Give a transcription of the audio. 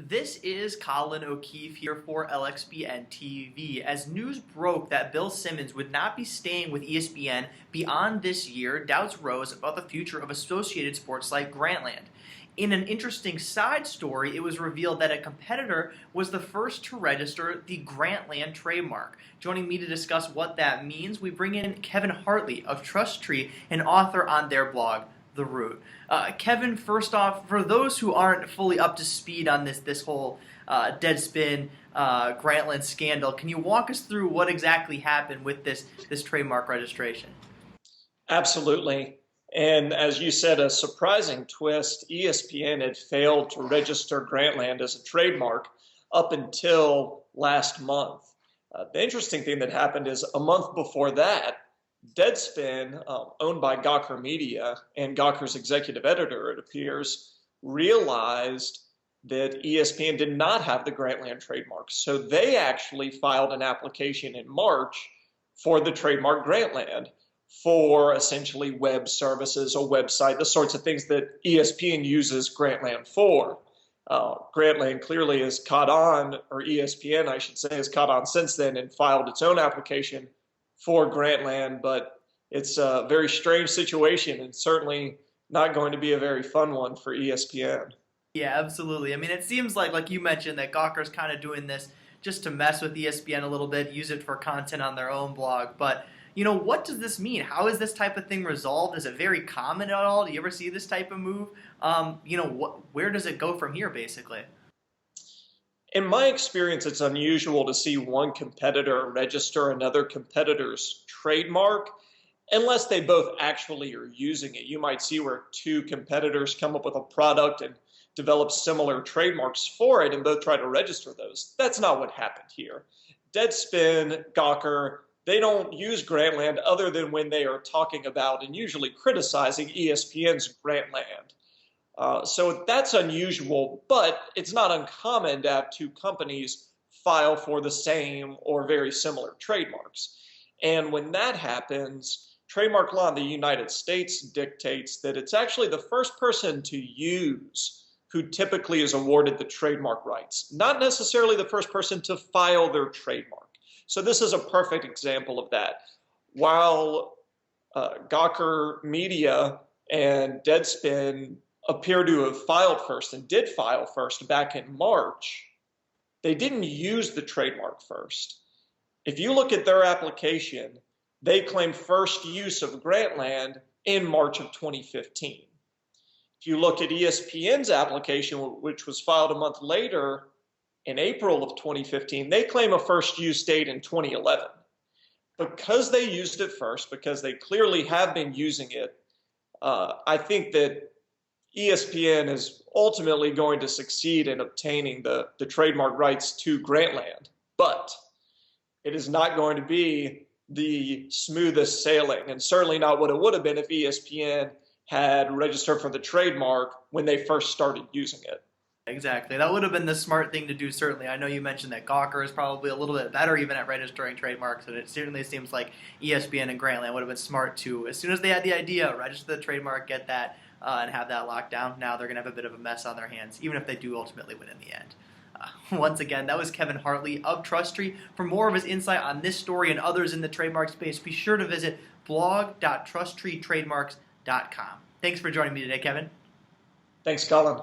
This is Colin O'Keefe here for LXBN TV. As news broke that Bill Simmons would not be staying with ESPN beyond this year, doubts rose about the future of associated sports site Grantland. In an interesting side story, it was revealed that a competitor was the first to register the Grantland trademark. Joining me to discuss what that means, we bring in Kevin Hartley of Trust Tree, an author on their blog, The Root. Kevin, first off, for those who aren't fully up to speed on this whole Deadspin Grantland scandal, can you walk us through what exactly happened with this trademark registration? Absolutely. And as you said, a surprising twist, ESPN had failed to register Grantland as a trademark up until last month. The interesting thing that happened is a month before that, Deadspin, owned by Gawker Media and Gawker's executive editor, it appears, realized that ESPN did not have the Grantland trademark. So they actually filed an application in March for the trademark Grantland for essentially web services, a website, the sorts of things that ESPN uses Grantland for. Grantland clearly has caught on, or ESPN, I should say, has caught on since then and filed its own application for Grantland, but it's a very strange situation and certainly not going to be a very fun one for ESPN. Yeah, absolutely. I mean, it seems like you mentioned, that Gawker's kind of doing this just to mess with ESPN a little bit, use it for content on their own blog. But, what does this mean? How is this type of thing resolved? Is it very common at all? Do you ever see this type of move? Where does it go from here, basically? In my experience, it's unusual to see one competitor register another competitor's trademark unless they both actually are using it. You might see where two competitors come up with a product and develop similar trademarks for it and both try to register those. That's not what happened here. Deadspin, Gawker, they don't use Grantland other than when they are talking about and usually criticizing ESPN's Grantland. So that's unusual, but it's not uncommon to have two companies file for the same or very similar trademarks. And when that happens, trademark law in the United States dictates that it's actually the first person to use who typically is awarded the trademark rights, not necessarily the first person to file their trademark. So this is a perfect example of that. While Gawker Media and Deadspin appear to have filed first and did file first back in March, they didn't use the trademark first. If you look at their application, they claim first use of Grantland in March of 2015. If you look at ESPN's application, which was filed a month later in April of 2015, they claim a first use date in 2011. Because they used it first, because they clearly have been using it, I think that ESPN is ultimately going to succeed in obtaining the trademark rights to Grantland, but it is not going to be the smoothest sailing, and certainly not what it would have been if ESPN had registered for the trademark when they first started using it. Exactly. That would have been the smart thing to do, certainly. I know you mentioned that Gawker is probably a little bit better even at registering trademarks, and it certainly seems like ESPN and Grantland would have been smart to, as soon as they had the idea, register the trademark, get that, and have that locked down. Now they're going to have a bit of a mess on their hands, even if they do ultimately win in the end. Once again, that was Kevin Hartley of Trust Tree. For more of his insight on this story and others in the trademark space, be sure to visit blog.trusttreetrademarks.com. Thanks for joining me today, Kevin. Thanks, Colin.